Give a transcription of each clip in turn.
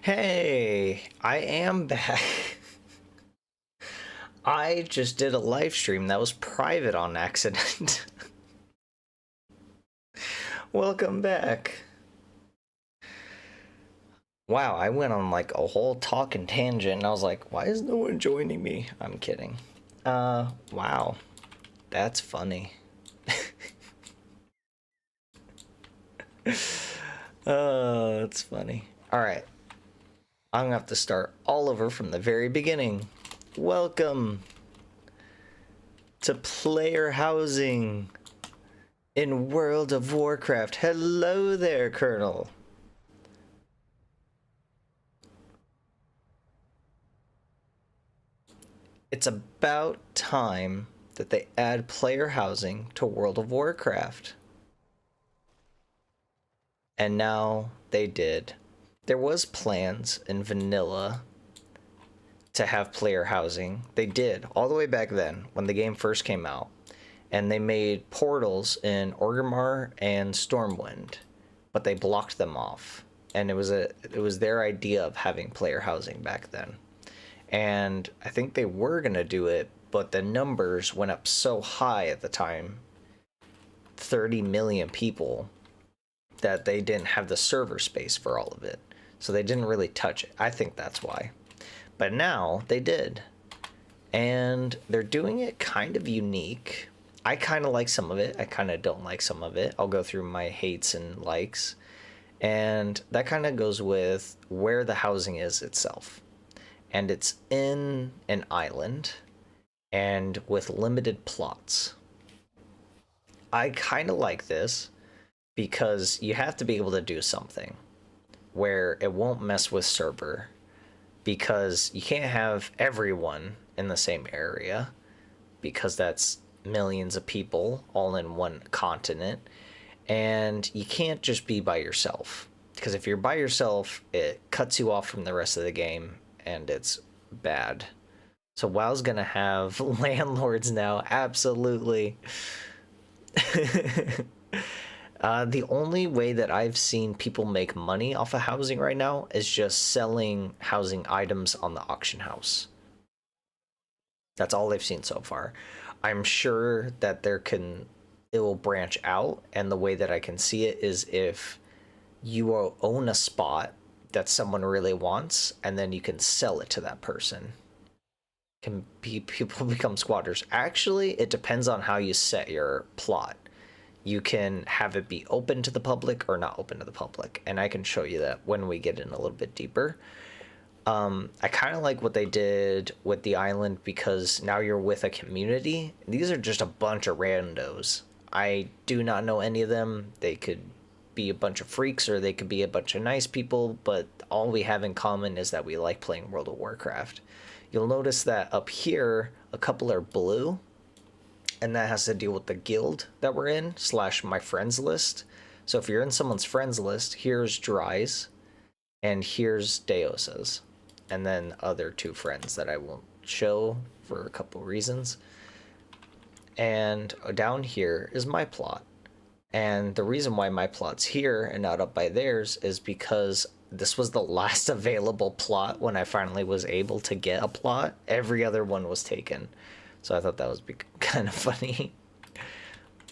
Hey, I am back. I just did a live stream that was private on accident. Welcome back. Wow, I went on like a whole talking tangent and I was like, why is no one joining me? I'm kidding. Wow. That's funny. That's funny. Alright. I'm gonna have to start all over from the very beginning. Welcome to player housing in World of Warcraft. Hello there, Colonel. It's about time that they add player housing to World of Warcraft. And now they did. There was plans in vanilla to have player housing. They did all the way back then when the game first came out. And they made portals in Orgrimmar and Stormwind, but they blocked them off. And it was their idea of having player housing back then. And I think they were gonna do it, but the numbers went up so high at the time, 30 million people, that they didn't have the server space for all of it. So they didn't really touch it. I think that's why. But now they did. And they're doing it kind of unique. I kind of like some of it. I kind of don't like some of it. I'll go through my hates and likes. And that kind of goes with where the housing is itself. And it's in an island and with limited plots. I kind of like this because you have to be able to do something where it won't mess with server, because you can't have everyone in the same area because that's millions of people all in one continent, and you can't just be by yourself, because if you're by yourself it cuts you off from the rest of the game and it's bad. So WoW's gonna have landlords now, absolutely. The only way that I've seen people make money off of housing right now is just selling housing items on the auction house. That's all they've seen so far. I'm sure that it will branch out, and the way that I can see it is if you own a spot that someone really wants, and then you can sell it to that person. People become squatters. Actually, it depends on how you set your plot. You can have it be open to the public or not open to the public, and I can show you that when we get in a little bit deeper. I kind of like what they did with the island, because now you're with a community. These are just a bunch of randos. I do not know any of them. They could be a bunch of freaks or they could be a bunch of nice people, but all we have in common is that we like playing World of Warcraft. You'll notice that up here a couple are blue, and that has to deal with the guild that we're in / my friends list. So if you're in someone's friends list, here's Dry's and here's Deos's, and then other two friends that I won't show for a couple reasons. And down here is my plot. And the reason why my plot's here and not up by theirs is because this was the last available plot when I finally was able to get a plot. Every other one was taken. So I thought that was kind of funny.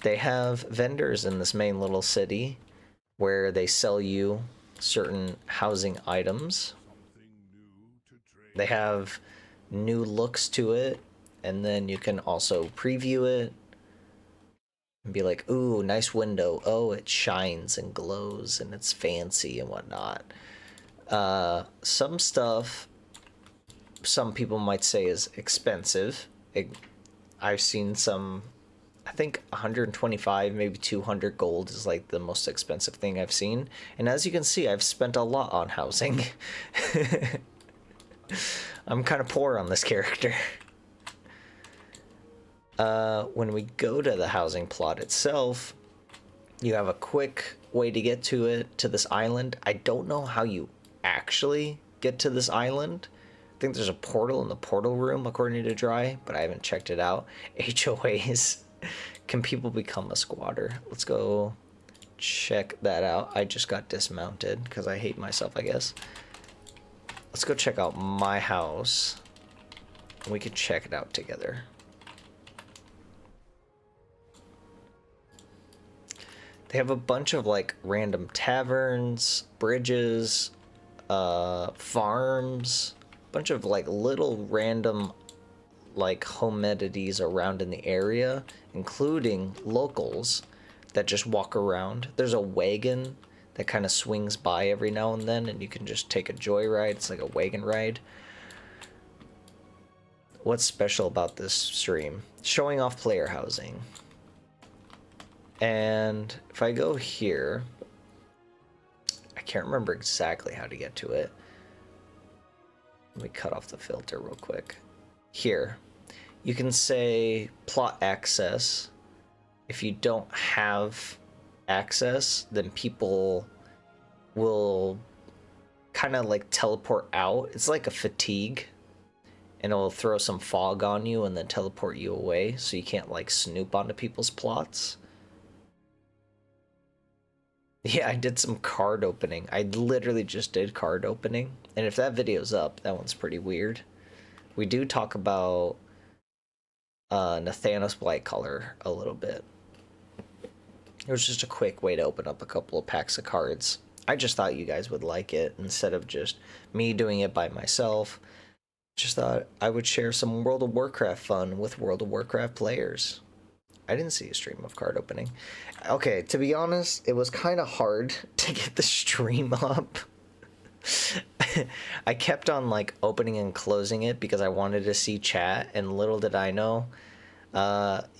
They have vendors in this main little city where they sell you certain housing items. They have new looks to it, and then you can also preview it and be like, ooh, nice window. Oh, it shines and glows and it's fancy and whatnot. Some stuff, some people might say is expensive. I've seen some, I think 125, maybe 200 gold is like the most expensive thing I've seen. And as you can see, I've spent a lot on housing. I'm kind of poor on this character. When we go to the housing plot itself, you have a quick way to get to it, to this island. I don't know how you actually get to this island. I think there's a portal in the portal room according to Dry, but I haven't checked it out. HOAs. Can people become a squatter? Let's go check that out. I just got dismounted because I hate myself, I guess. let's go check out my house. We can check it out together. They have a bunch of like random taverns, bridges, farms, a bunch of like little random like homedities around in the area, including locals that just walk around. There's a wagon that kind of swings by every now and then, and you can just take a joyride. It's like a wagon ride. What's special about this stream? Showing off player housing. And if I go here, I can't remember exactly how to get to it. Let me cut off the filter real quick. Here, you can say plot access. If you don't have access, then people will kind of like teleport out. It's like a fatigue, and it'll throw some fog on you and then teleport you away, so you can't like snoop onto people's plots. Yeah, I did some card opening. I literally just did card opening, and if that video's up, that one's pretty weird. We do talk about Nathanos Blightcolor a little bit. It was just a quick way to open up a couple of packs of cards. I just thought you guys would like it instead of just me doing it by myself. Just thought I would share some World of Warcraft fun with World of Warcraft players. I didn't see a stream of card opening. Okay, to be honest, it was kind of hard to get the stream up. I kept on like opening and closing it because I wanted to see chat, and little did I know,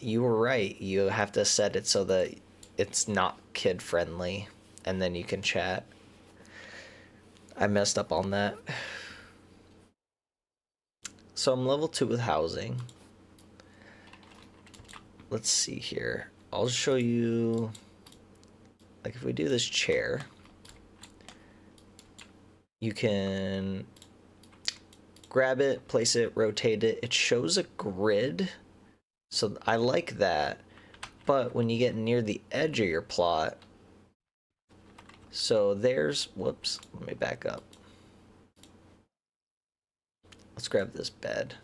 you were right. You have to set it so that it's not kid friendly, and then you can chat. I messed up on that. So I'm level 2 with housing. Let's see here. I'll show you, like if we do this chair, you can grab it, place it, rotate it. It shows a grid, so I like that. But when you get near the edge of your plot, so there's, whoops, let me back up. Let's grab this bed.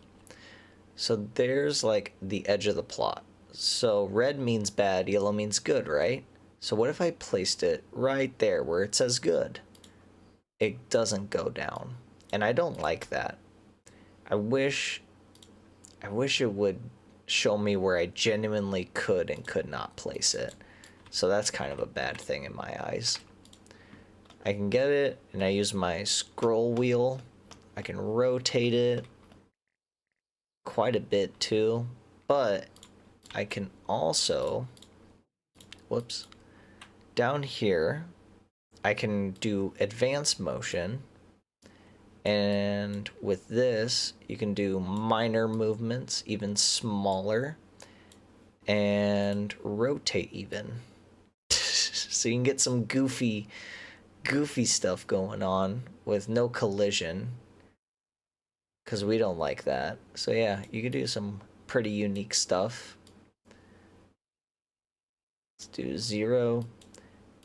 So there's like the edge of the plot. So red means bad, yellow means good, right? So what if I placed it right there where it says good? It doesn't go down, and I don't like that. I wish it would show me where I genuinely could and could not place it. So that's kind of a bad thing in my eyes. I can get it, and I use my scroll wheel. I can rotate it quite a bit too, but I can also, whoops, down here, I can do advanced motion, and with this, you can do minor movements, even smaller, and rotate even. So you can get some goofy stuff going on with no collision, because we don't like that. So yeah, you can do some pretty unique stuff. Let's do 0.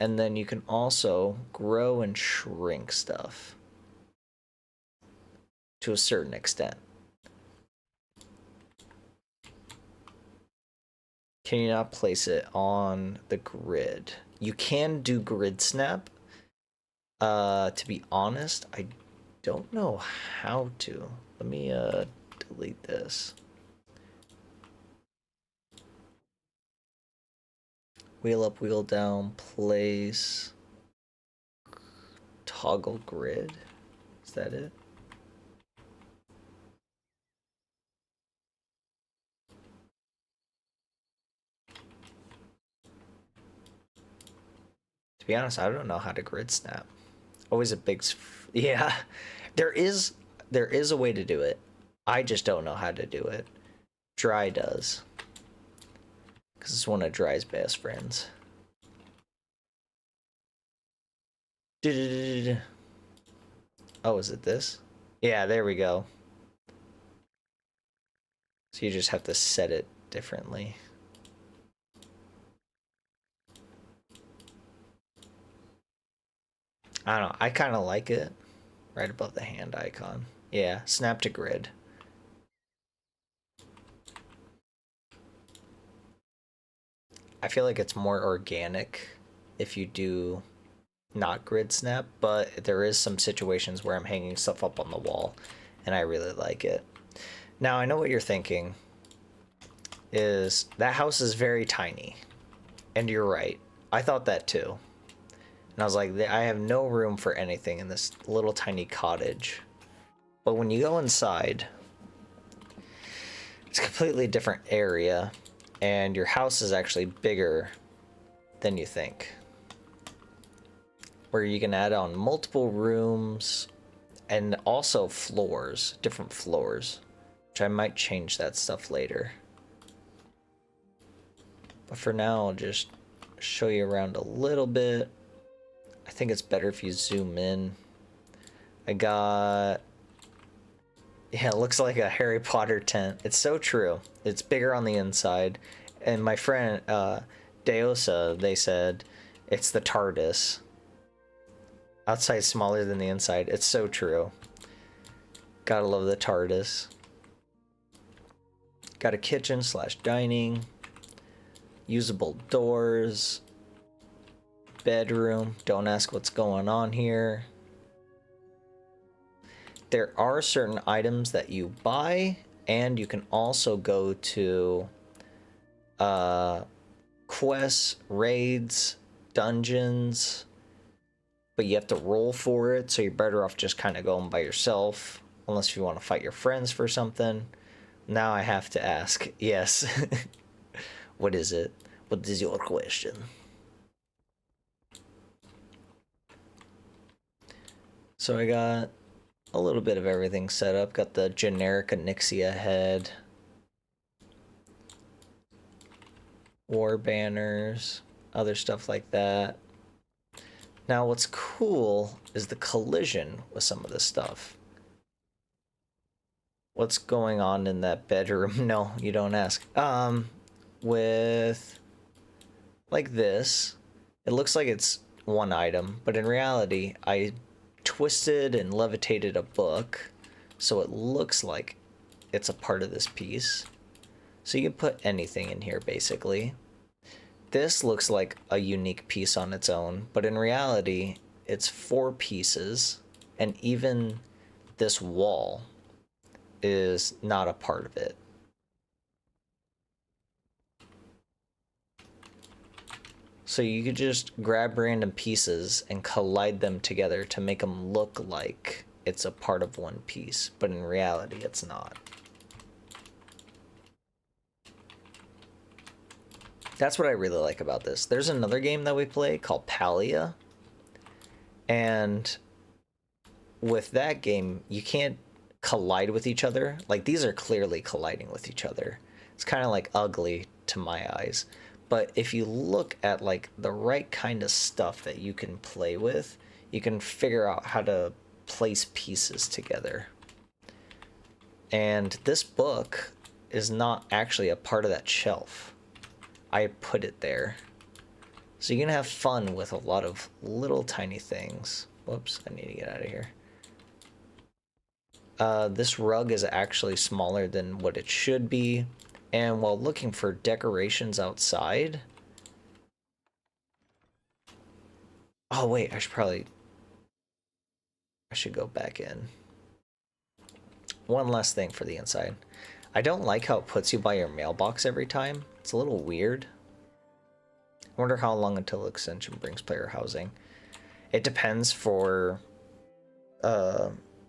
And then you can also grow and shrink stuff to a certain extent. Can you not place it on the grid? You can do grid snap. To be honest, I don't know how to. Let me delete this. Wheel up, wheel down, place, toggle grid. Is that it? To be honest, I don't know how to grid snap. Always a big, yeah. There is a way to do it. I just don't know how to do it. Dry does. Because it's one of Dry's best friends. Oh, is it this? Yeah, there we go. So you just have to set it differently. I don't know. I kind of like it. right above the hand icon. Yeah, snap to grid. I feel like it's more organic if you do not grid snap, but there is some situations where I'm hanging stuff up on the wall and I really like it. Now I know what you're thinking is that house is very tiny, and you're right. I thought that too. And I was like, I have no room for anything in this little tiny cottage. But when you go inside, it's a completely different area, and your house is actually bigger than you think. Where you can add on multiple rooms and also floors, different floors, which I might change that stuff later. But for now, I'll just show you around a little bit. I think it's better if you zoom in. Yeah, it looks like a Harry Potter tent. It's so true. It's bigger on the inside. And my friend, Deosa, they said it's the TARDIS. Outside smaller than the inside. It's so true. Gotta love the TARDIS. Got a kitchen / dining. Usable doors. Bedroom. Don't ask what's going on here. There are certain items that you buy, and you can also go to quests, raids, dungeons, but you have to roll for it, so you're better off just kind of going by yourself, unless you want to fight your friends for something. Now I have to ask, yes. What is it? What is your question? So I got a little bit of everything set up. Got the generic Onyxia head. War banners. Other stuff like that. Now what's cool is the collision with some of this stuff. What's going on in that bedroom? No, you don't ask. With like this, it looks like it's one item, but in reality, I twisted and levitated a book, so it looks like it's a part of this piece. So you can put anything in here, basically. This looks like a unique piece on its own, but in reality, it's 4 pieces, and even this wall is not a part of it. So you could just grab random pieces and collide them together to make them look like it's a part of one piece, but in reality, it's not. That's what I really like about this. There's another game that we play called Palia, and with that game, you can't collide with each other. Like, these are clearly colliding with each other. It's kind of like ugly to my eyes. But if you look at like the right kind of stuff that you can play with, you can figure out how to place pieces together. And this book is not actually a part of that shelf. I put it there. So you can have fun with a lot of little tiny things. Whoops, I need to get out of here. This rug is actually smaller than what it should be. And while looking for decorations outside... Oh wait, I should go back in. One last thing for the inside. I don't like how it puts you by your mailbox every time. It's a little weird. I wonder how long until the extension brings player housing. It depends for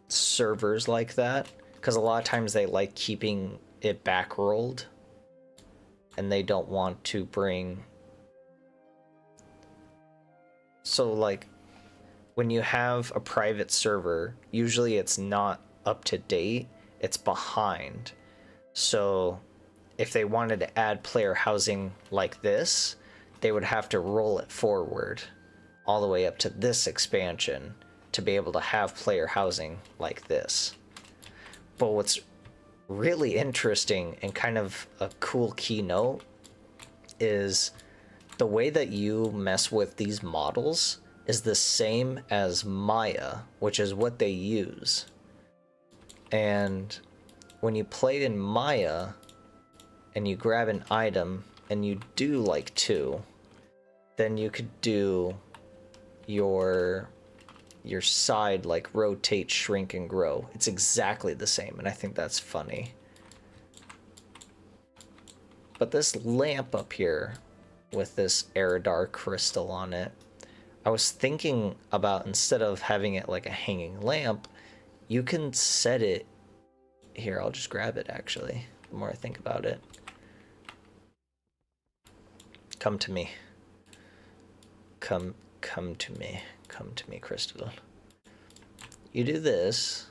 servers like that, because a lot of times they like keeping it back rolled, and they don't want to bring... So like when you have a private server, usually it's not up to date, it's behind. So if they wanted to add player housing like this, they would have to roll it forward all the way up to this expansion to be able to have player housing like this. But what's really interesting and kind of a cool keynote is the way that you mess with these models is the same as Maya, which is what they use. And when you play in Maya and you grab an item and you do like 2, then you could do your side like rotate, shrink, and grow. It's exactly the same, and I think that's funny. But this lamp up here with this Eridar crystal on it, I was thinking about, instead of having it like a hanging lamp, you can set it here. I'll just grab it, actually, the more I think about it. Come to me. Come to me. Come to me, Crystal. You do this,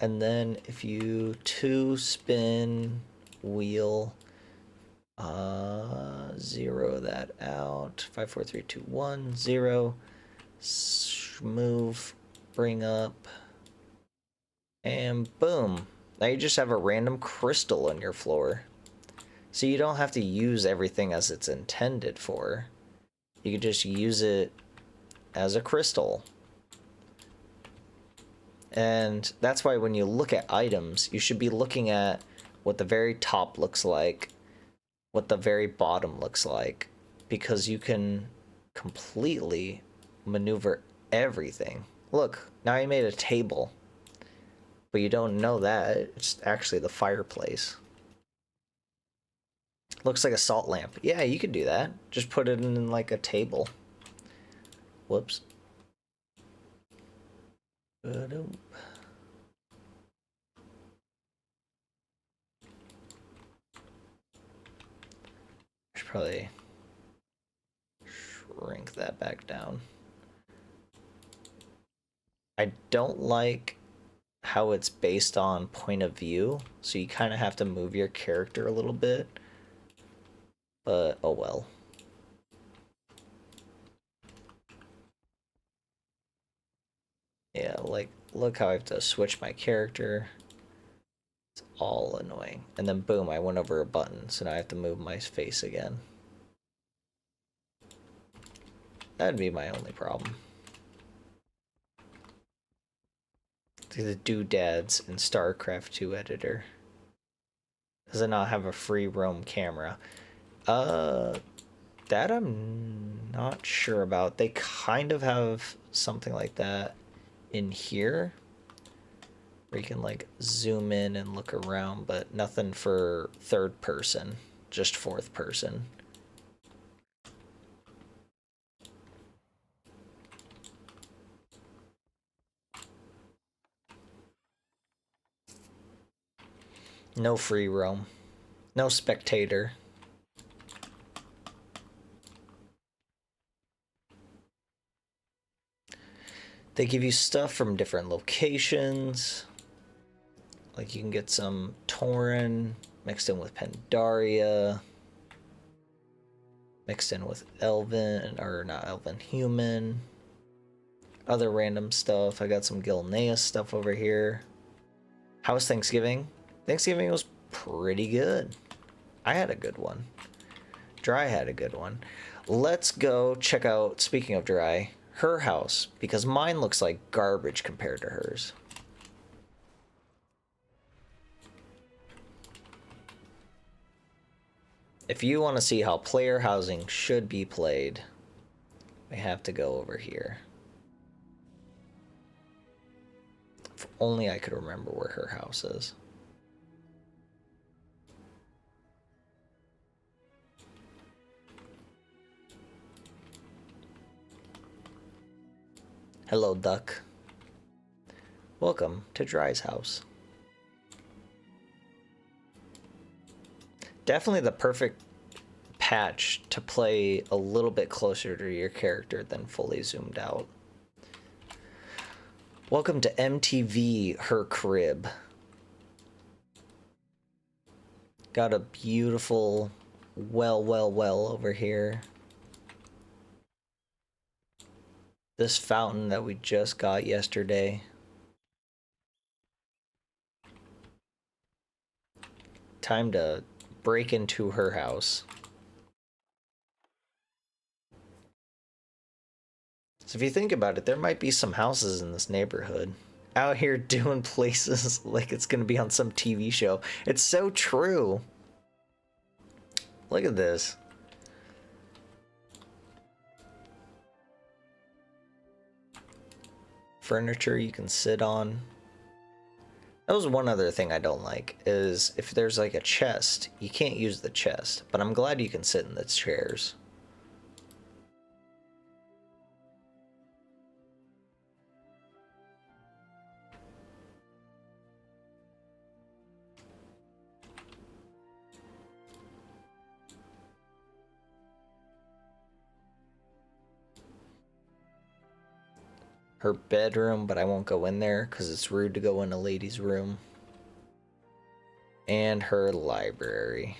and then if you 2 spin wheel, 0 that out, 5, 4, 3, 2, 1, 0, move, bring up, and boom. Now you just have a random crystal on your floor. So you don't have to use everything as it's intended for. You can just use it as a crystal. And that's why when you look at items, you should be looking at what the very top looks like, what the very bottom looks like, because you can completely maneuver everything. Look, now I made a table, but you don't know that. It's actually the fireplace. Looks like a salt lamp. Yeah, you could do that. Just put it in like a table. Whoops. Ba-dum. Should probably shrink that back down. I don't like how it's based on point of view, so you kind of have to move your character a little bit. But oh well. Yeah, like, look how I have to switch my character. It's all annoying. And then boom, I went over a button, so now I have to move my face again. That'd be my only problem. The doodads in StarCraft 2 editor. Does it not have a free roam camera? That I'm not sure about. They kind of have something like that in here, where you can like zoom in and look around, but nothing for third person, just fourth person. No free roam. No spectator. They give you stuff from different locations. Like you can get some Tauren mixed in with Pandaria, mixed in with Elven, or not Elven, human. Other random stuff. I got some Gilneas stuff over here. How was Thanksgiving? Thanksgiving was pretty good. I had a good one. Dry had a good one. Let's go check out, speaking of Dry, her house, because mine looks like garbage compared to hers. If you want to see how player housing should be played, we have to go over here. If only I could remember where her house is. Hello, duck. Welcome to Dry's house. Definitely the perfect patch to play a little bit closer to your character than fully zoomed out. Welcome to MTV Her Crib. Got a beautiful well over here. This fountain that we just got yesterday. Time to break into her house. So if you think about it, there might be some houses in this neighborhood out here doing places like it's gonna be on some TV show. It's so true. Look at this. Furniture you can sit on. That was one other thing I don't like, is if there's like a chest, you can't use the chest, but I'm glad you can sit in the chairs. Her bedroom, but I won't go in there because it's rude to go in a lady's room. And her library.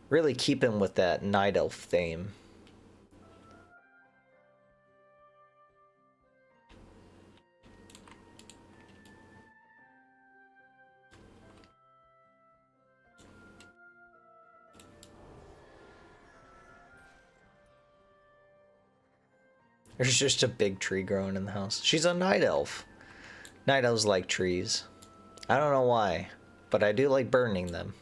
Really keeping with that night elf theme. There's just a big tree growing in the house. She's a night elf. Night elves like trees. I don't know why, but I do like burning them.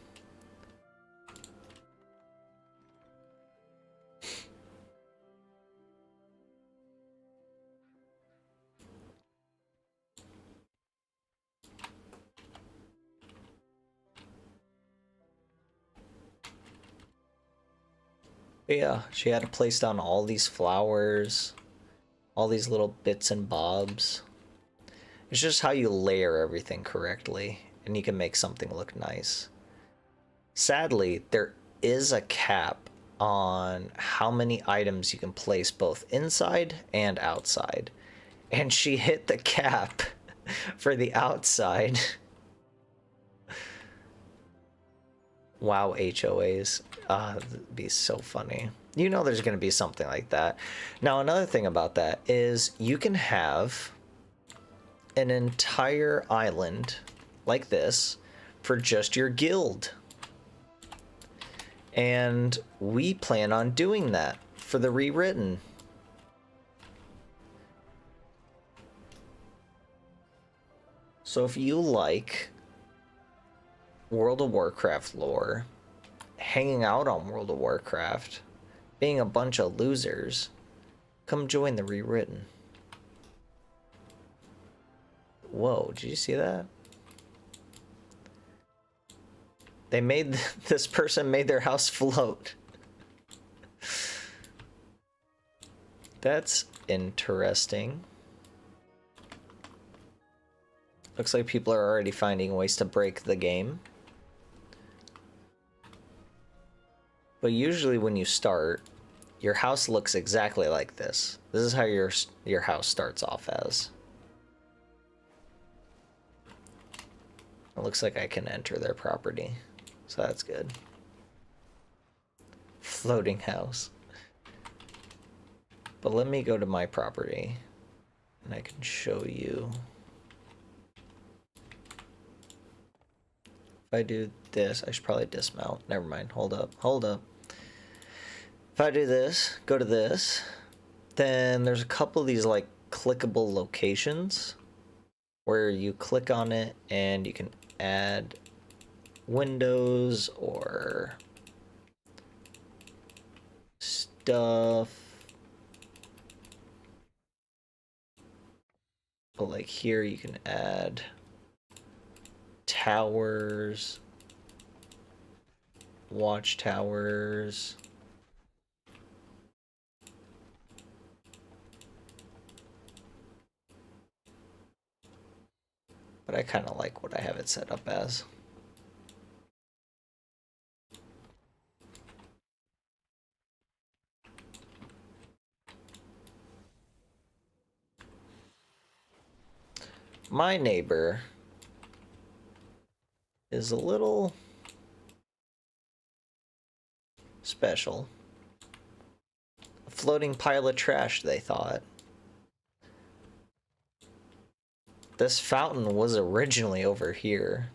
But yeah, she had to place down all these flowers, all these little bits and bobs. It's just how you layer everything correctly, and you can make something look nice. Sadly, there is a cap on how many items you can place both inside and outside. And she hit the cap for the outside. WoW HOAs. That'd be so funny. You know there's going to be something like that. Now, another thing about that is you can have an entire island like this for just your guild. And we plan on doing that for the rewritten. So if you like World of Warcraft lore, hanging out on World of Warcraft, being a bunch of losers, come join the rewritten. Whoa, did you see that? They made, this person made their house float. That's interesting. Looks like people are already finding ways to break the game. But usually when you start, your house looks exactly like this. This is how your house starts off as. It looks like I can enter their property, so that's good. Floating house. But let me go to my property, and I can show you. If I do this, I should probably dismount. Never mind, hold up, hold up. If I do this, go to this, then there's a couple of these like clickable locations where you click on it and you can add windows or stuff. But like here you can add towers, watchtowers. But I kind of like what I have it set up as. My neighbor is a little special. A floating pile of trash, they thought. This fountain was originally over here.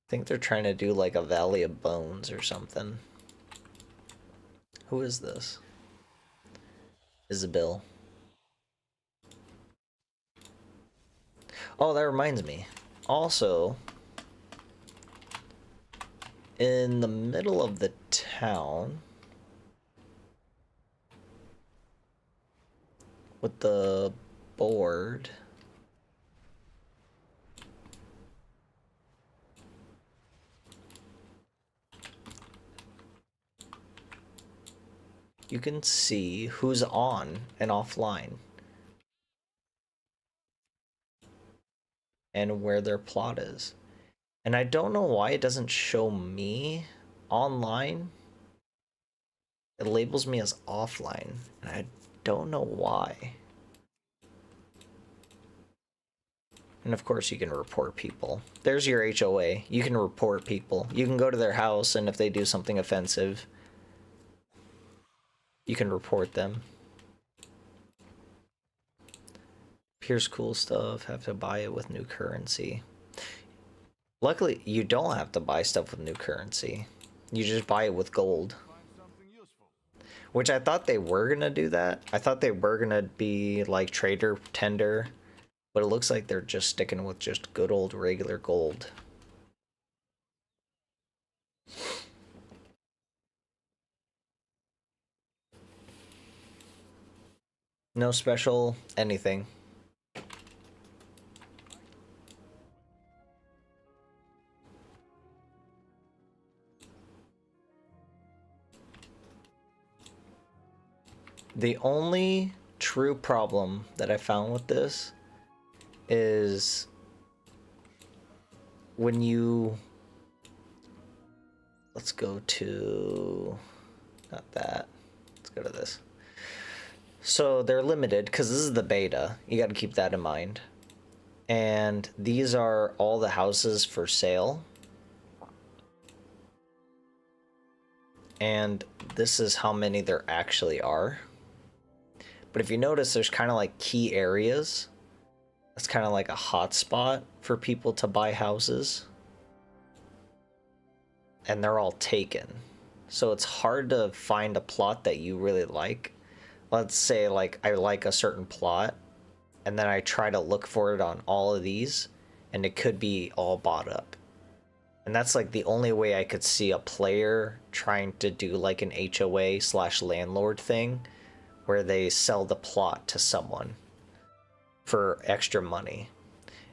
I think they're trying to do like a Valley of Bones or something. Who is this? Isabel. Oh, that reminds me. Also, in the middle of the town, with the board, you can see who's on and offline and where their plot is. And I don't know why it doesn't show me online. It labels me as offline, and I don't know why. And of course you can report people. There's your HOA. You can report people. You can go to their house, and if they do something offensive, you can report them. Here's cool stuff. Have to buy it with new currency. Luckily, you don't have to buy stuff with new currency. You just buy it with gold. Which I thought they were gonna do that. I thought they were gonna be like trader tender, but it looks like they're just sticking with just good old regular gold. No special anything. The only true problem that I found with this is when you... Let's go to... Not that. Let's go to this. So they're limited because this is the beta. You got to keep that in mind. And these are all the houses for sale. And this is how many there actually are. But if you notice, there's kind of like key areas. That's kind of like a hot spot for people to buy houses. And they're all taken. So it's hard to find a plot that you really like. Let's say like I like a certain plot, and then I try to look for it on all of these, and it could be all bought up. And that's like the only way I could see a player trying to do like an HOA/landlord thing, where they sell the plot to someone for extra money.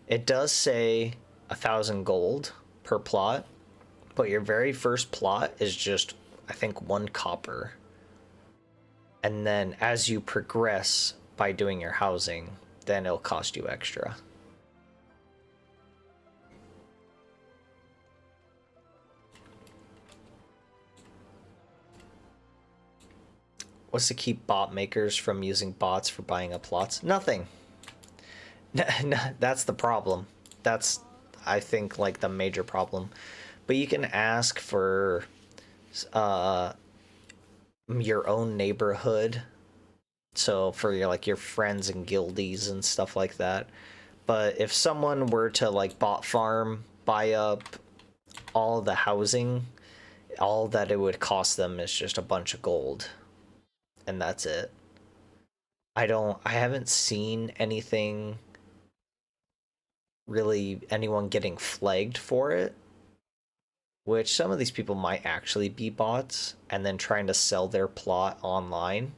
It does say 1,000 gold per plot, but your very first plot is just, I think, 1 copper. And then as you progress by doing your housing, then it'll cost you extra. What's to keep bot makers from using bots for buying up plots? Nothing. That's the problem. That's, I think, like the major problem. But you can ask for your own neighborhood. So for your like your friends and guildies and stuff like that. But if someone were to like bot farm, buy up all the housing, all that it would cost them is just a bunch of gold. And that's it. I haven't seen anything really, anyone getting flagged for it, which some of these people might actually be bots and then trying to sell their plot online.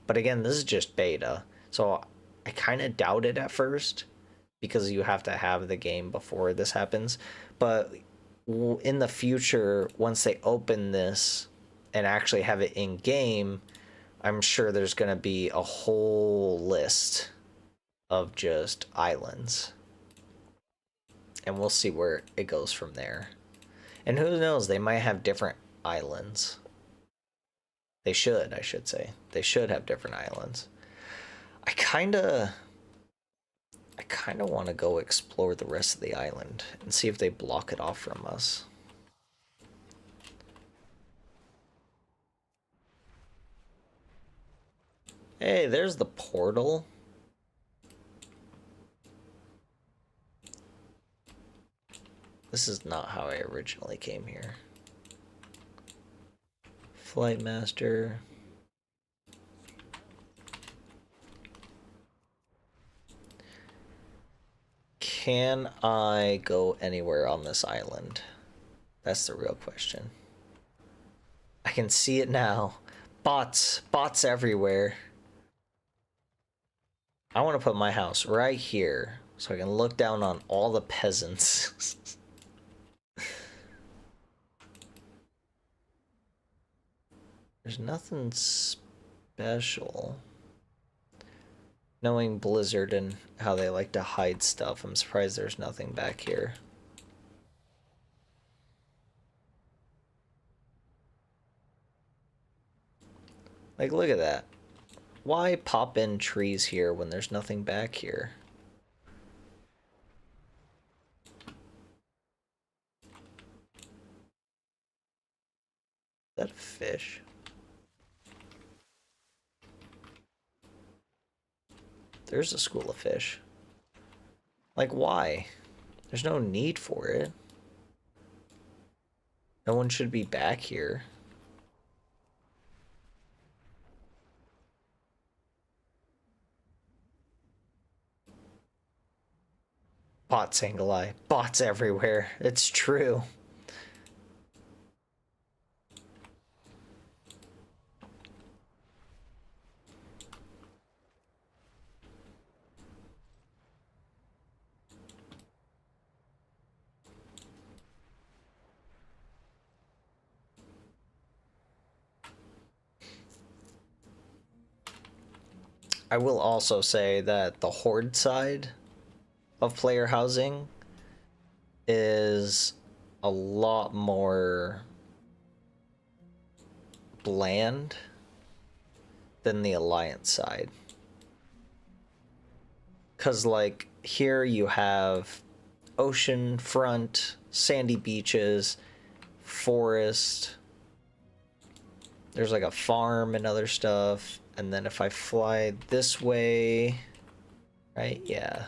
But again, this is just beta, so I kind of doubt it at first because you have to have the game before this happens. But in the future, once they open this and actually have it in game, I'm sure there's going to be a whole list of just islands. And we'll see where it goes from there. And who knows, they might have different islands. They should, I should say. They should have different islands. I kind of want to go explore the rest of the island and see if they block it off from us. Hey, there's the portal. This is not how I originally came here. Flight master. Can I go anywhere on this island? That's the real question. I can see it now. Bots everywhere. I want to put my house right here so I can look down on all the peasants. There's nothing special. Knowing Blizzard and how they like to hide stuff, I'm surprised there's nothing back here. Like, look at that. Why pop in trees here when there's nothing back here? Is that a fish? There's a school of fish. Like, why? There's no need for it. No one should be back here. Bots, angle eye. Bots everywhere. It's true. I will also say that the Horde side of player housing is a lot more bland than the Alliance side. Because, like, here you have ocean front, sandy beaches, forest. There's like a farm and other stuff. And then if I fly this way, right? Yeah.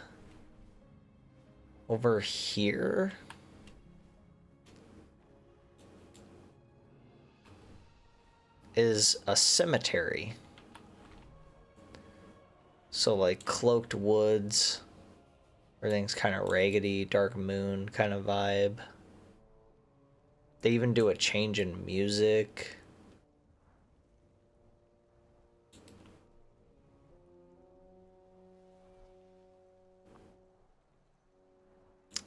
Over here. Is a cemetery. So like cloaked woods. Everything's kind of raggedy, dark moon kind of vibe. They even do a change in music.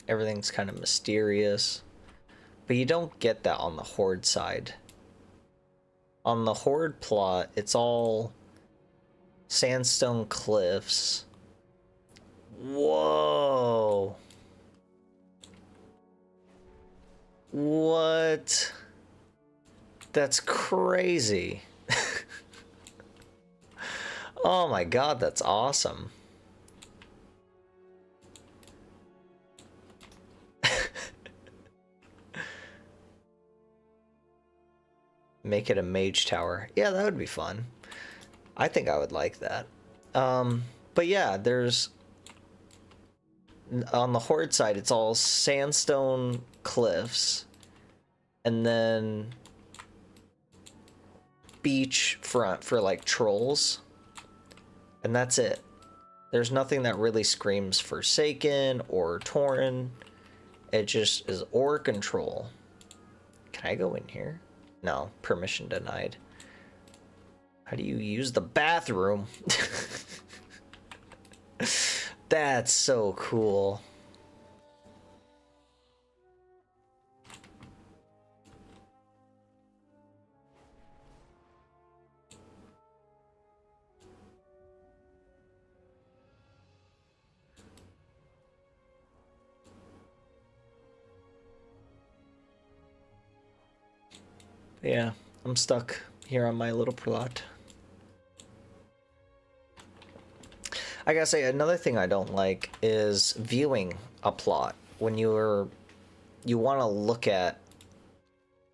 Everything's kind of mysterious. But you don't get that on the Horde side. On the Horde plot, it's all sandstone cliffs. Whoa. What? That's crazy. Oh my god, that's awesome. Make it a mage tower. Yeah, that would be fun. I think I would like that. But yeah, there's... On the Horde side, it's all sandstone cliffs. And then... beach front for, like, trolls. And that's it. There's nothing that really screams Forsaken or Tauren. It just is orc and troll. Can I go in here? No, permission denied. How do you use the bathroom? That's so cool. Yeah, I'm stuck here on my little plot. I gotta say, another thing I don't like is viewing a plot when you want to look at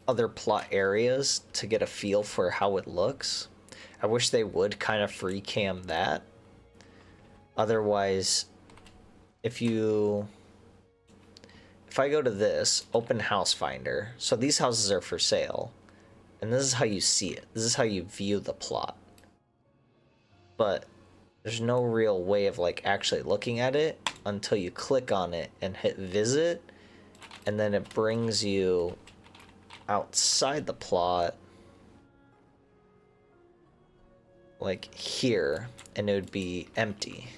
other plot areas to get a feel for how it looks. I wish they would kind of free cam that. Otherwise, if I go to this, open house finder, so these houses are for sale. And this is how you see it. This is how you view the plot. But there's no real way of like actually looking at it. until you click on it and hit visit, and then it brings you outside the plot, like here, and it would be empty.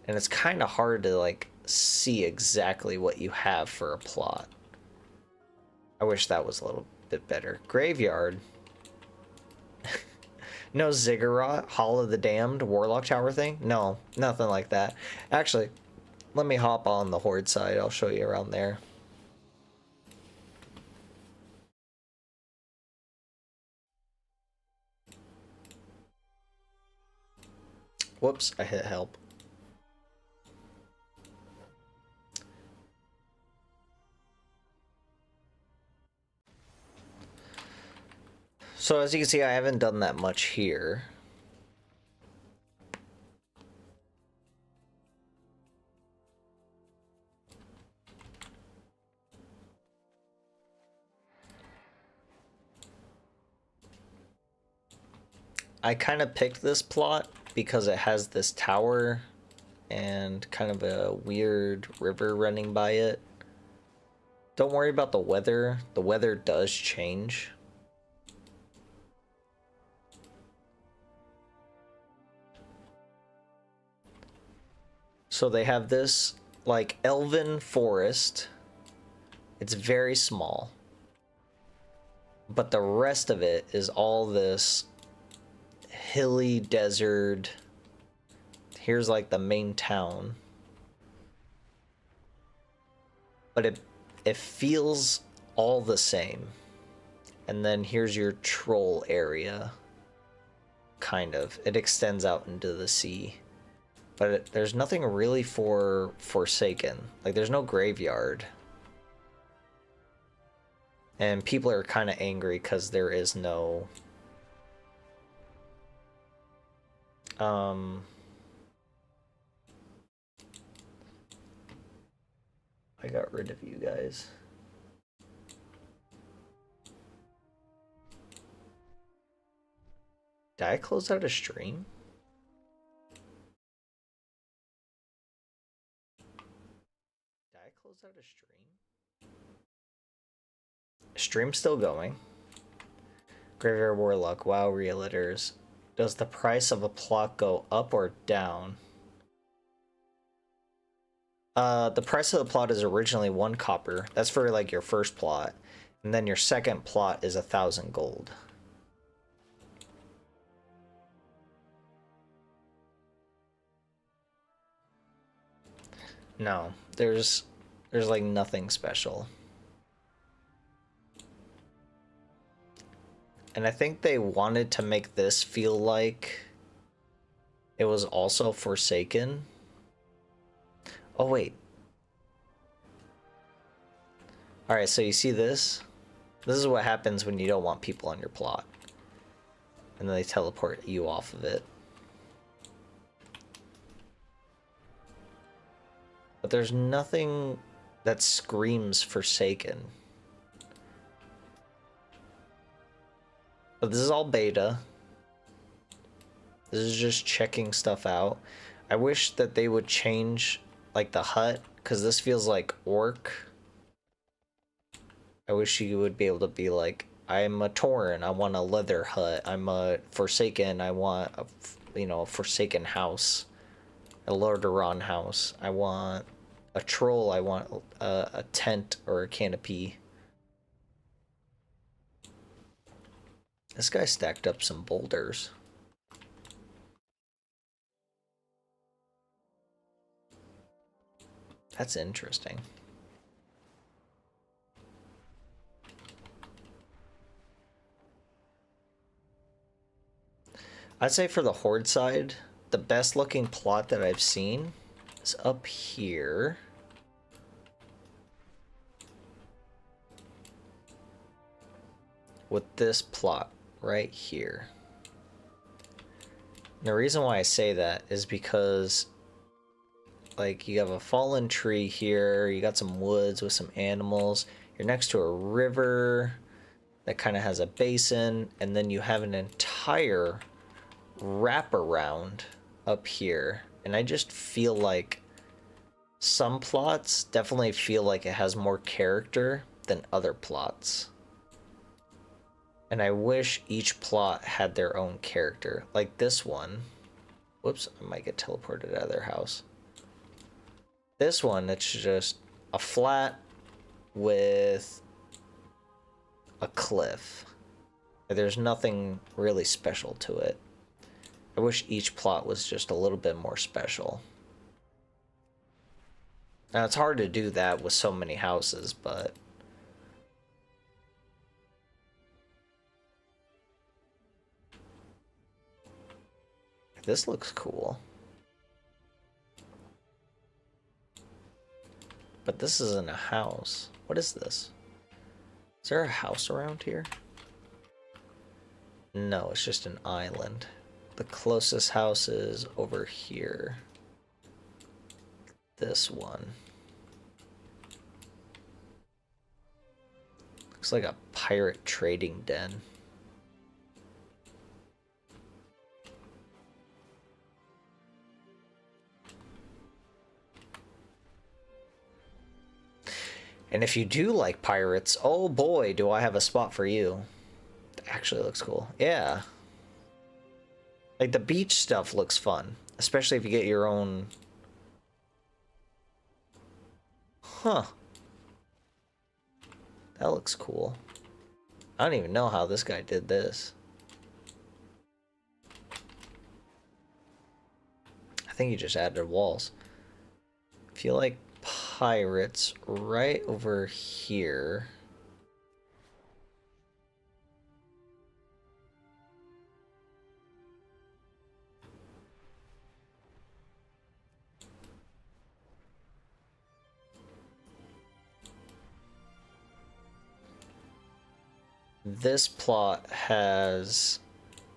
And it's kind of hard to like see exactly what you have for a plot. I wish that was a little bit better. Graveyard. No Ziggurat, Hall of the Damned, Warlock Tower thing? No, nothing like that. Actually, let me hop on the Horde side. I'll show you around there. Whoops, I hit help. So as you can see, I haven't done that much here. I kind of picked this plot because it has this tower and kind of a weird river running by it. Don't worry about the weather. The weather does change. So they have this like elven forest. It's very small. But the rest of it is all this hilly desert. Here's like the main town. But it feels all the same. And then here's your troll area. Kind of. It extends out into the sea. But there's nothing really for Forsaken. Like, there's no graveyard. And people are kind of angry because there is no... I got rid of you guys. Did I close out a stream? Out a stream? Stream's still going. Graveyard Warlock, WoW Realtors. Does the price of a plot go up or down? The price of the plot is originally 1 copper. That's for like your first plot. And then your second plot is 1,000 gold. No, there's like nothing special. And I think they wanted to make this feel like it was also Forsaken. Oh, wait. Alright, so you see this? This is what happens when you don't want people on your plot. And then they teleport you off of it. But there's nothing that screams Forsaken. But this is all beta. This is just checking stuff out. I wish that they would change like the hut, because this feels like orc. I wish you would be able to be like, I'm a Tauren, I want a leather hut. I'm a Forsaken, I want a, you know, a Forsaken house. A Lordaeron house. I want a troll, I want a tent or a canopy. This guy stacked up some boulders. That's interesting. I'd say for the Horde side, the best looking plot that I've seen is up here. With this plot right here. And the reason why I say that is because like you have a fallen tree here, you got some woods with some animals, you're next to a river that kind of has a basin, and then you have an entire wraparound up here. And I just feel like Some plots definitely feel like it has more character than other plots. And I wish each plot had their own character. Like this one. Whoops, I might get teleported out of their house. This one, it's just a flat with a cliff. There's nothing really special to it. I wish each plot was just a little bit more special. Now, it's hard to do that with so many houses, but... This looks cool. But this isn't a house. What is this? Is there a house around here? No, it's just an island. The closest house is over here. This one. Looks like a pirate trading den. And if you do like pirates, oh boy, do I have a spot for you. It actually looks cool. Yeah. Like the beach stuff looks fun, especially if you get your own... Huh. That looks cool. I don't even know how this guy did this. I think he just added walls. I feel like pirates right over here. This plot has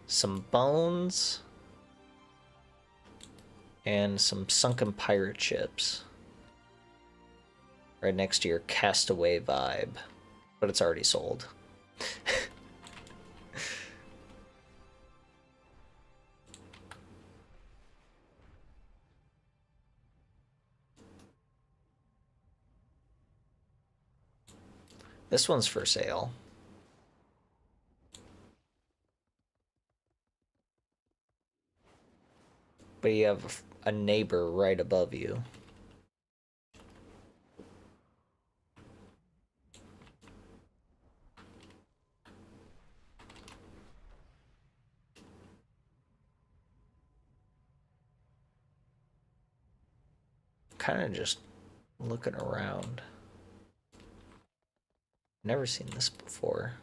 some bones and some sunken pirate ships right next to your Castaway vibe, but it's already sold. This one's for sale. But you have a neighbor right above you. Kind of just looking around. Never seen this before.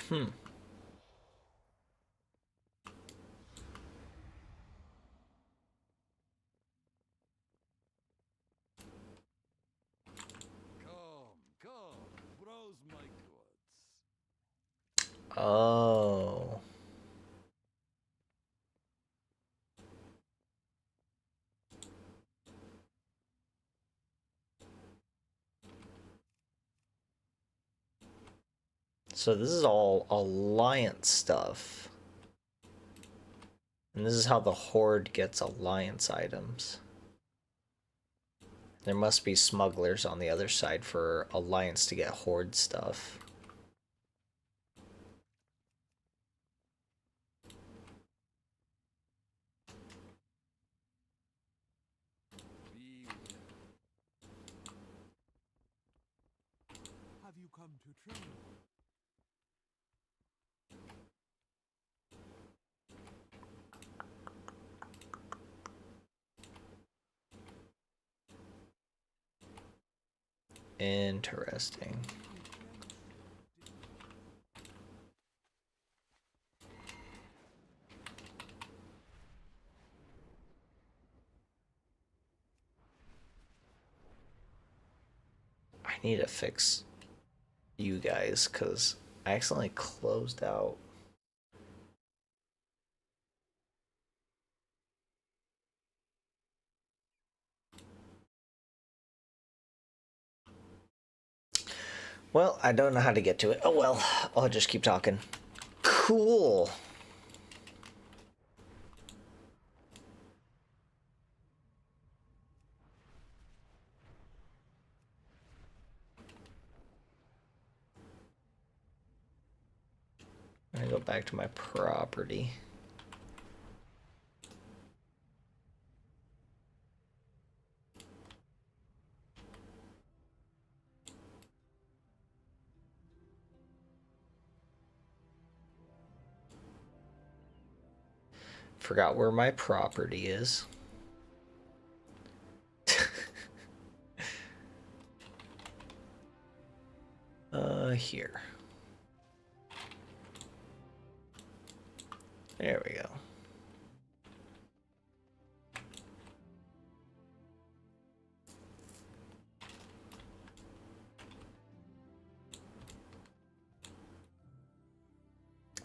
Hmm. Oh. So this is all alliance stuff. And this is how the Horde gets alliance items. There must be smugglers on the other side for alliance to get Horde stuff. Have you come to trade? Interesting. I need to fix you guys because I accidentally closed out. Well, I don't know how to get to it. Oh well, I'll just keep talking. Cool. I'm gonna go back to my property. Forgot where my property is. Here. There we go.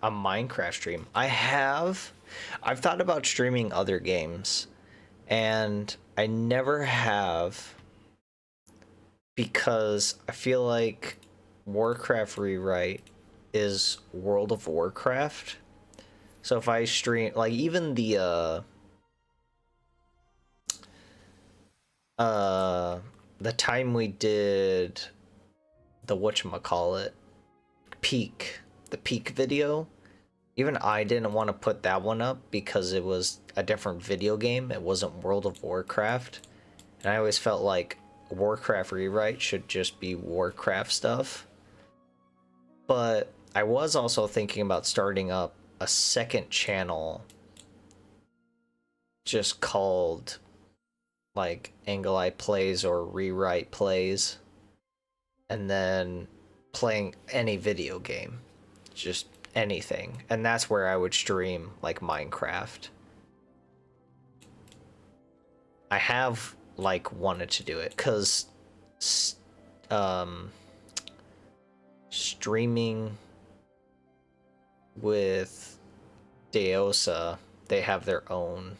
A Minecraft stream. I've thought about streaming other games, and I never have, because I feel like Warcraft Rewrite is World of Warcraft. So if I stream, like, even the time we did the whatchamacallit the peak video, even I didn't want to put that one up because it was a different video game. It wasn't World of Warcraft. And I always felt like Warcraft Rewrite should just be Warcraft stuff. But I was also thinking about starting up a second channel just called like Angle Eye Plays or Rewrite Plays, and then playing any video game, just anything. And that's where I would stream like Minecraft. I have like wanted to do it because streaming with Deosa, they have their own.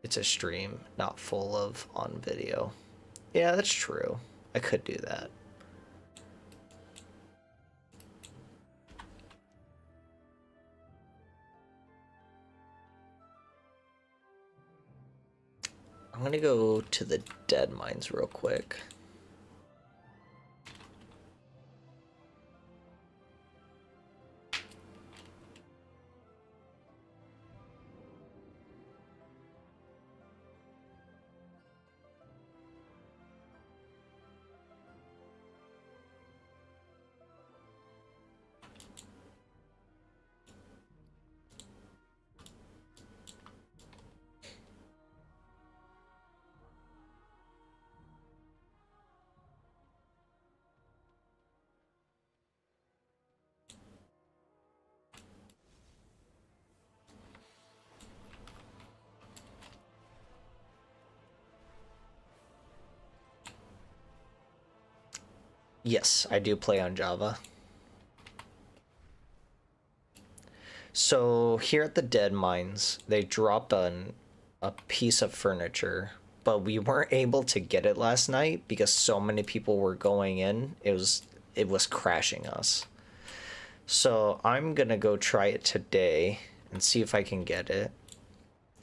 It's a stream, not full of on video. Yeah, that's true. I could do that. I'm gonna go to the dead mines real quick. Yes, I do play on Java. So here at the dead mines, they dropped a piece of furniture, but we weren't able to get it last night because so many people were going in. It was crashing us. So I'm gonna go try it today and see if I can get it.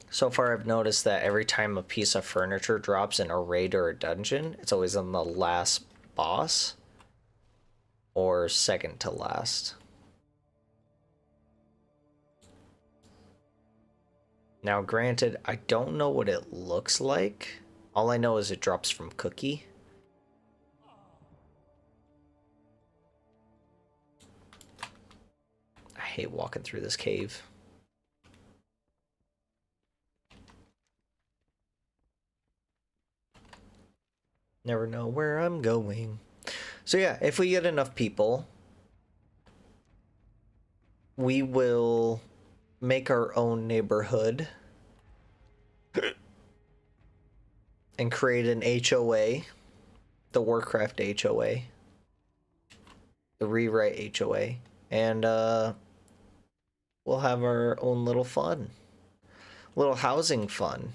So far I've noticed that every time a piece of furniture drops in a raid or a dungeon, it's always on the last boss or second to last. Now, granted, I don't know what it looks like. All I know is it drops from Cookie. I hate walking through this cave. Never know where I'm going. So yeah, if we get enough people, we will make our own neighborhood and create an HOA, the Warcraft HOA, the Rewrite HOA, and we'll have our own little fun, little housing fun.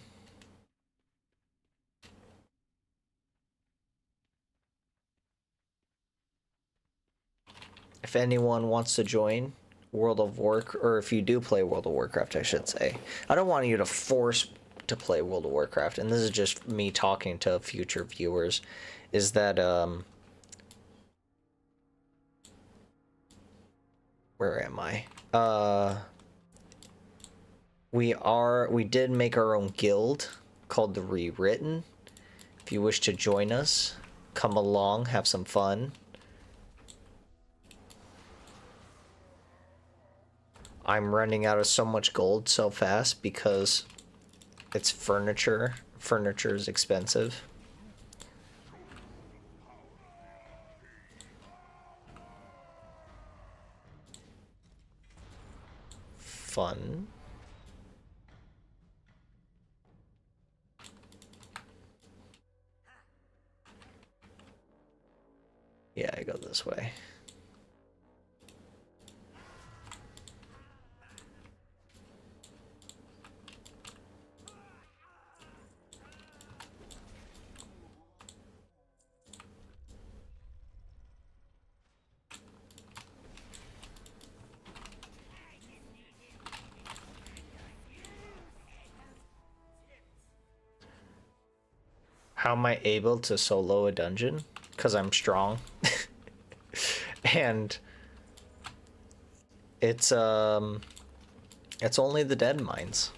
if anyone wants to join World of Warcraft, or if you do play World of Warcraft, I should say. I don't want you to force to play World of Warcraft, and this is just me talking to future viewers, is that, where am I? We did make our own guild called the Rewritten. If you wish to join us, come along, have some fun. I'm running out of so much gold so fast because it's furniture. Furniture is expensive. Fun. Yeah, I go this way. How am I able to solo a dungeon? Because I'm strong. And it's only the dead mines.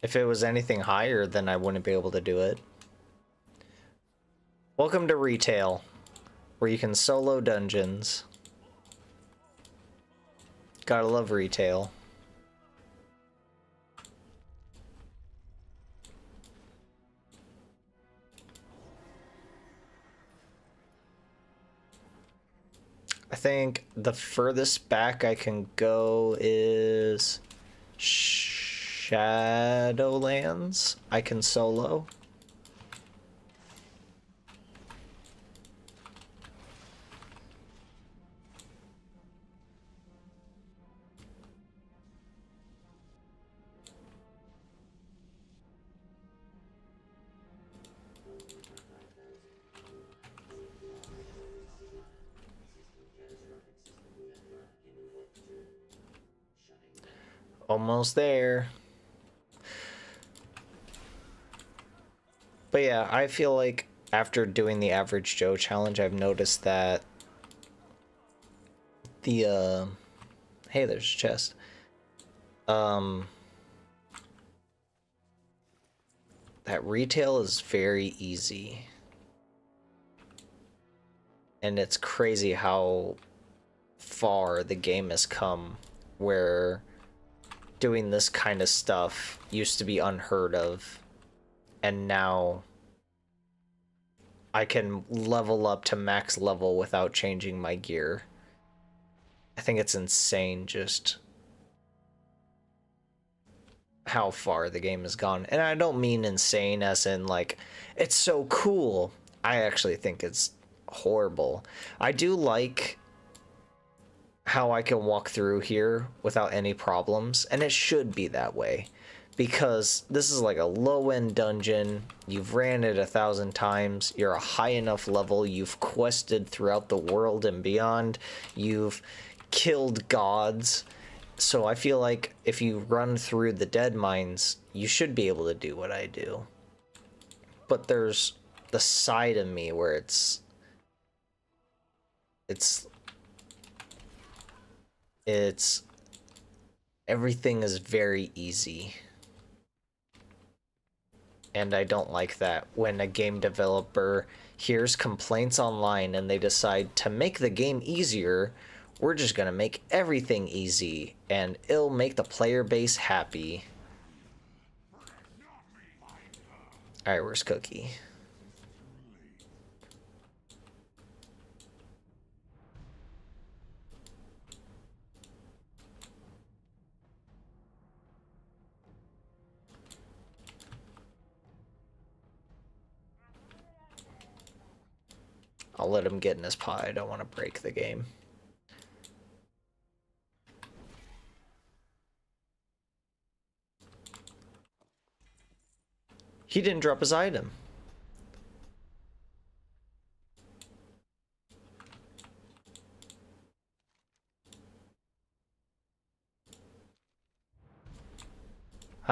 If it was anything higher, then I wouldn't be able to do it. Welcome to retail, where you can solo dungeons. Gotta love retail. I think the furthest back I can go is Shadowlands. I can solo. Almost there. But yeah, I feel like after doing the Average Joe challenge, I've noticed that the hey, there's a chest. That retail is very easy. And it's crazy how far the game has come, where doing this kind of stuff used to be unheard of, and now I can level up to max level without changing my gear. I think it's insane just how far the game has gone. And I don't mean insane as in like it's so cool. I actually think it's horrible. I do like how I can walk through here without any problems, and it should be that way, because this is like a low-end dungeon. You've ran it 1,000 times, you're a high enough level, you've quested throughout the world and beyond, you've killed gods, so I feel like if you run through the dead mines, you should be able to do what I do. But there's the side of me where it's everything is very easy, and I don't like that when a game developer hears complaints online and they decide to make the game easier. We're just gonna make everything easy and it'll make the player base happy. Alright, where's Cookie? I'll let him get in his pie. I don't want to break the game. He didn't drop his item.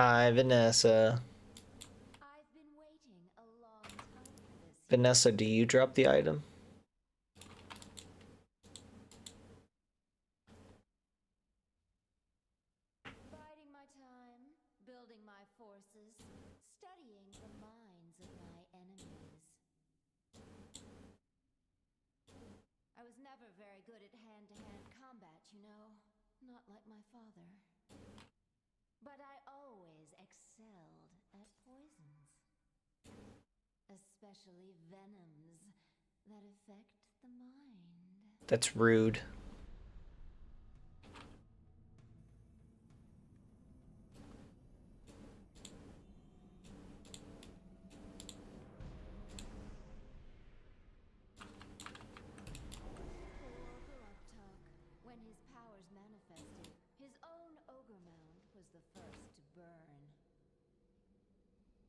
Hi, Vanessa. I've been waiting a long time for this. Vanessa, do you drop the item? Biding my time, building my forces, studying the minds of my enemies. I was never very good at hand-to-hand combat, you know. Not like my father. But I always excelled at poisons. Especially venoms that affect the mind. That's rude. Poor Gluptuk. When his powers manifested, his own ogre mound was the first to burn.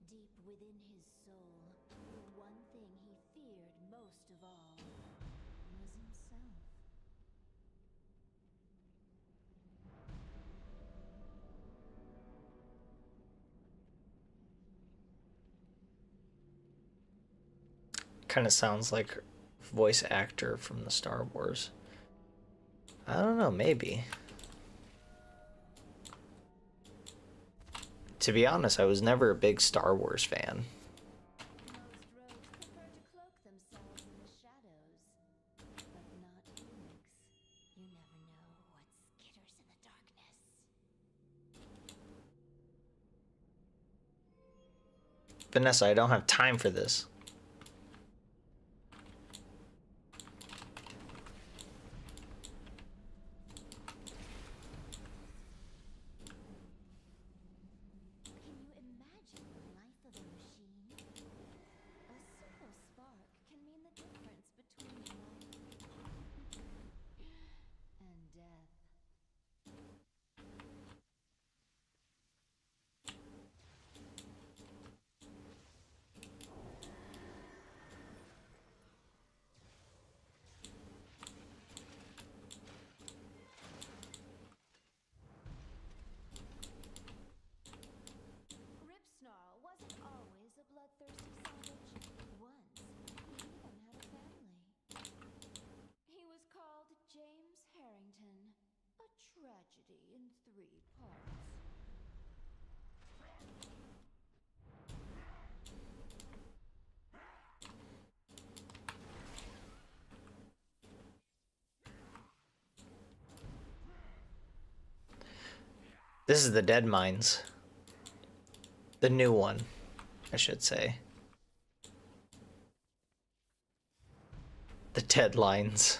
Deep within his soul, the one thing he feared most of all was himself. Kind of sounds like voice actor from the Star Wars. I don't know, maybe. To be honest, I was never a big Star Wars fan. Most rogues prefer to cloak themselves in the shadows, but not Phoenix. You never know what skitters in the darkness. Vanessa, I don't have time for this. Can you imagine the life of a machine? A simple spark can mean the difference between life and death. Ripsnarl wasn't always a bloodthirsty savage. Once, he even had a family. He was called James Harrington, a tragedy in 3 parts. This is the Dead Mines. The new one, I should say. The Deadlines.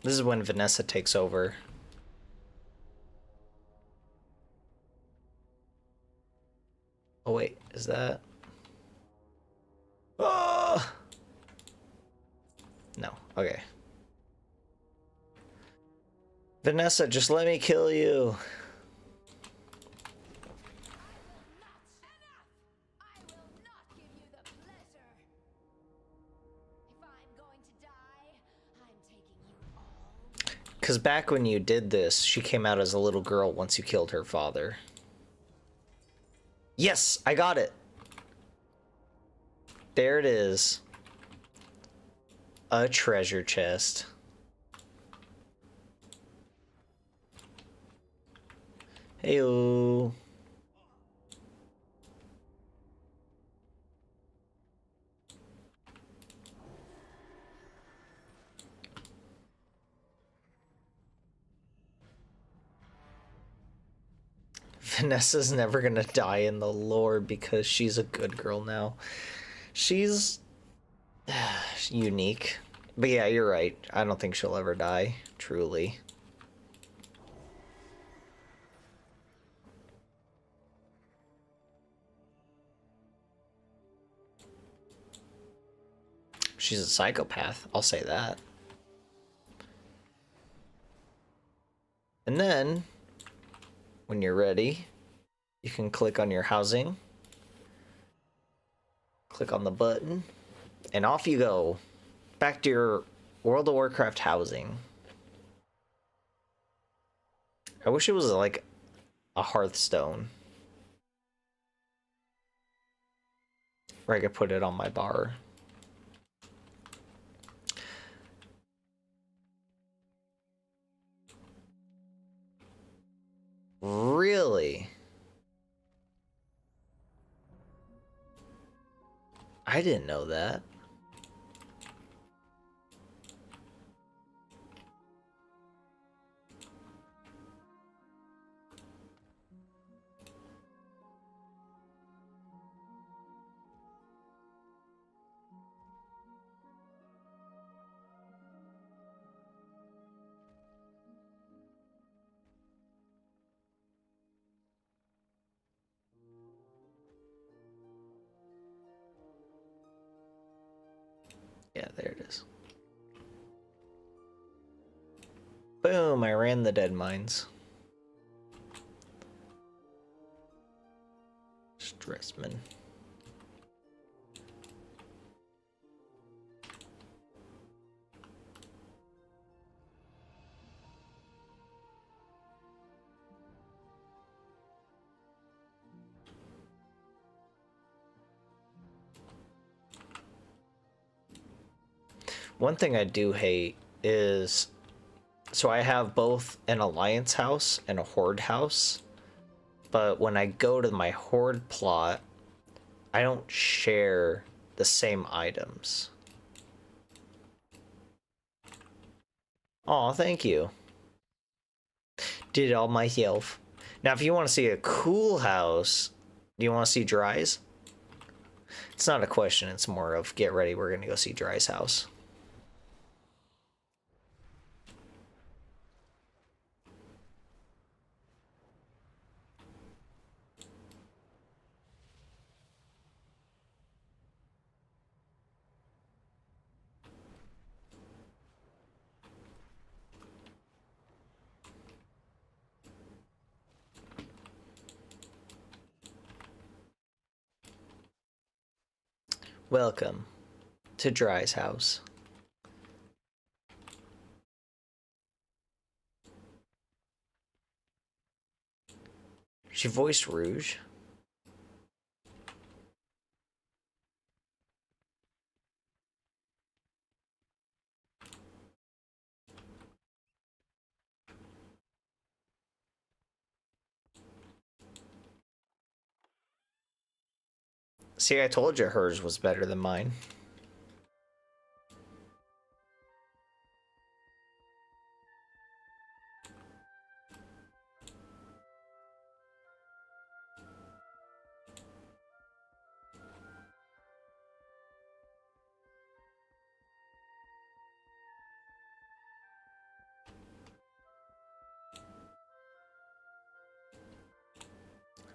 This is when Vanessa takes over. Oh wait, is that? Oh! No, okay. Vanessa, just let me kill you. I will not give you the pleasure. If I'm going to die, I'm taking you all. Because back when you did this, she came out as a little girl once you killed her father. Yes, I got it. There it is. A treasure chest. Heyo. Vanessa's never gonna die in the lore because she's a good girl now. She's unique. But yeah, you're right. I don't think she'll ever die, truly. She's a psychopath, I'll say that. And then, when you're ready, you can click on your housing. Click on the button, and off you go. Back to your World of Warcraft housing. I wish it was like a Hearthstone where I could put it on my bar. Really? I didn't know that. Yeah, there it is. Boom, I ran the dead mines. Stressman. One thing I do hate is, so I have both an alliance house and a horde house, but when I go to my horde plot, I don't share the same items. Aw, thank you. Did it all myself. Now, if you want to see a cool house, do you want to see Dry's? It's not a question, it's more of get ready, we're gonna go see Dry's house. Welcome to Dry's house. She voiced Rouge. See, I told you hers was better than mine.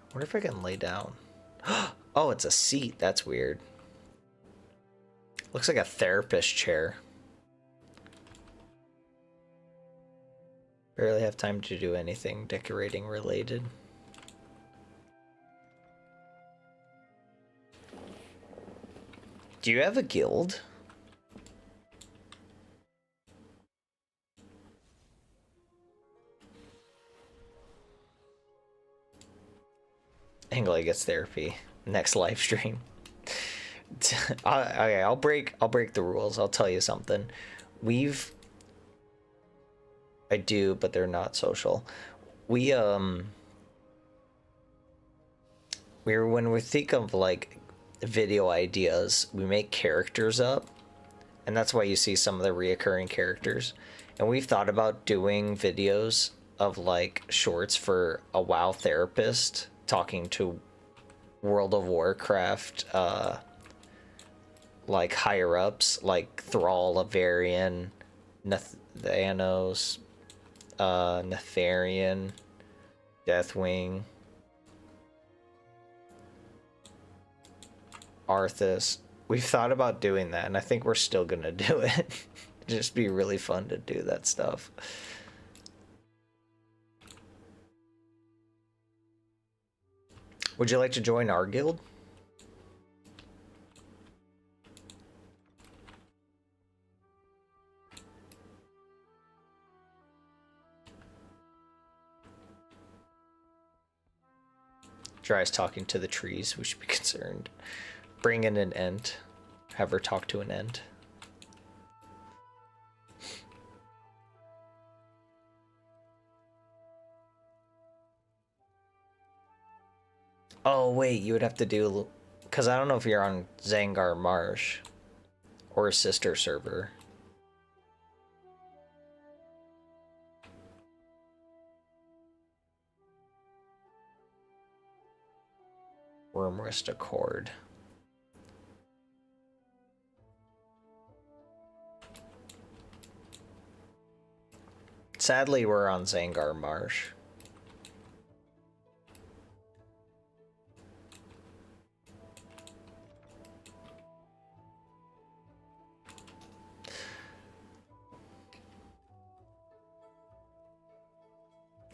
I wonder if I can lay down. Oh, it's a seat. That's weird. Looks like a therapist chair. Barely have time to do anything decorating related. Do you have a guild? Angley gets therapy. Next live stream. Okay, I'll break the rules. I'll tell you something. I do, but they're not social. When we think of like video ideas, we make characters up, and that's why you see some of the reoccurring characters. And we've thought about doing videos of like shorts for a WoW therapist talking to World of Warcraft like higher ups like Thrall, Avarian, Thanos, Nefarian, Deathwing, Arthas. We've thought about doing that, and I think we're still gonna do it. It'd just be really fun to do that stuff. Would you like to join our guild? Dry's talking to the trees. We should be concerned. Bring in an end. Have her talk to an end. Oh, wait, you would have to do... Because I don't know if you're on Zangar Marsh or a sister server. Wormrest Accord. Sadly, we're on Zangar Marsh.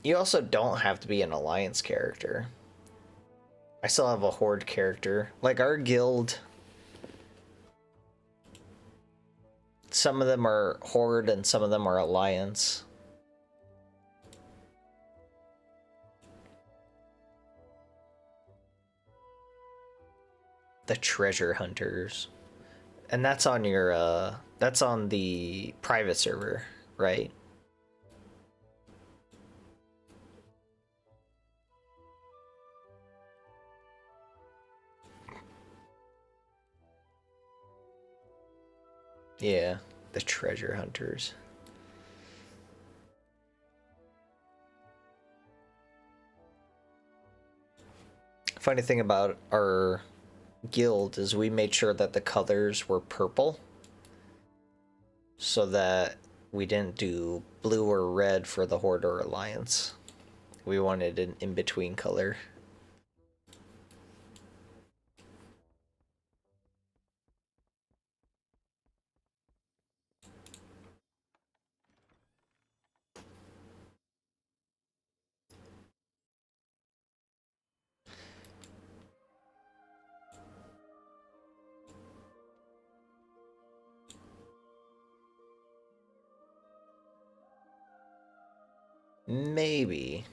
You also don't have to be an alliance character. I still have a horde character. Like our guild, some of them are horde and some of them are alliance. The treasure hunters. And that's on your that's on the private server, right? Yeah, the treasure hunters. Funny thing about our guild is we made sure that the colors were purple so that we didn't do blue or red for the horde or alliance. We wanted an in-between color. Maybe.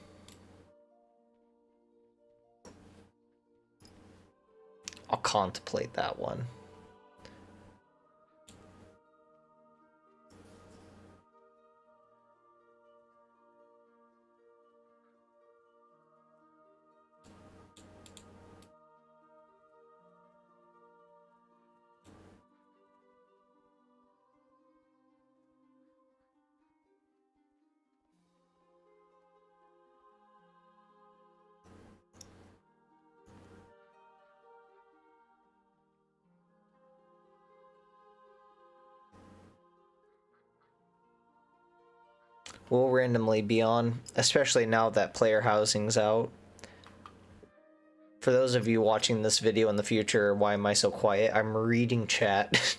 I'll contemplate that one. We'll randomly be on, especially now that player housing's out. For those of you watching this video in the future, why am I so quiet? I'm reading chat.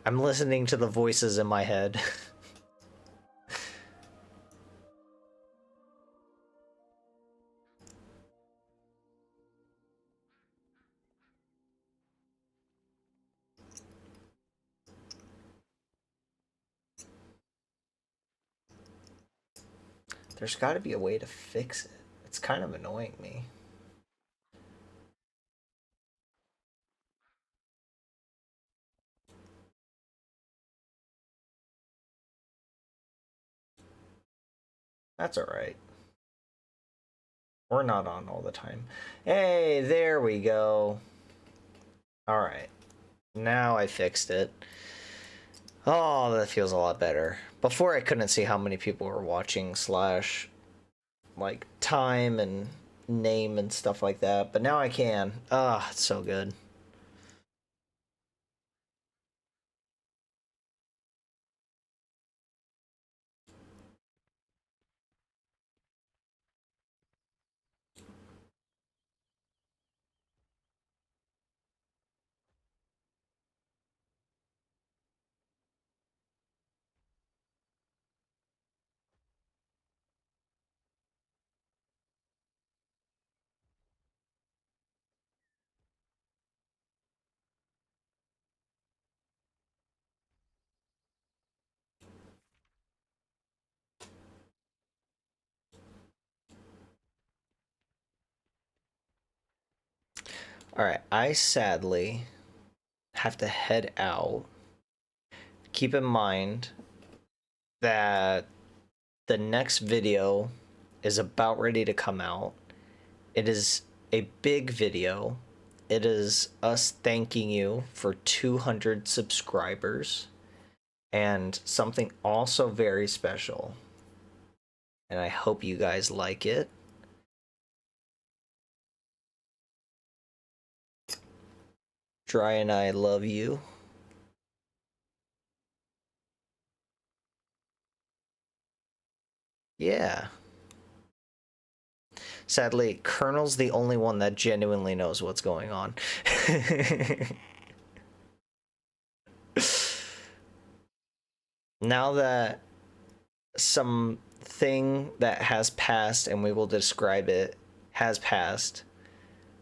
I'm listening to the voices in my head. There's got to be a way to fix it. It's kind of annoying me. That's alright. We're not on all the time. Hey, there we go. Alright. Now I fixed it. Oh, that feels a lot better. Before I couldn't see how many people were watching slash like time and name and stuff like that, but now I can. Ah, it's so good. All right, I sadly have to head out. Keep in mind that the next video is about ready to come out. It is a big video. It is us thanking you for 200 subscribers and something also very special. And I hope you guys like it. Dry and I love you. Yeah. Sadly, Colonel's the only one that genuinely knows what's going on. Now that something that has passed and we will describe it has passed,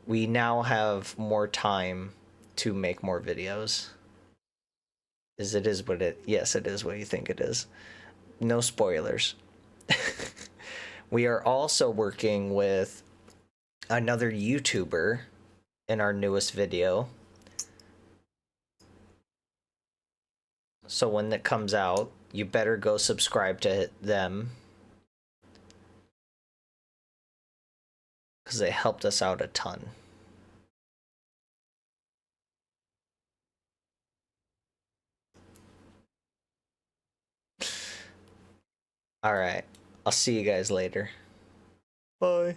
we now have more time to make more videos. Is it is what it yes, it is what you think it is. No spoilers. We are also working with another YouTuber in our newest video. So when that comes out, you better go subscribe to them because they helped us out a ton. All right. I'll see you guys later. Bye.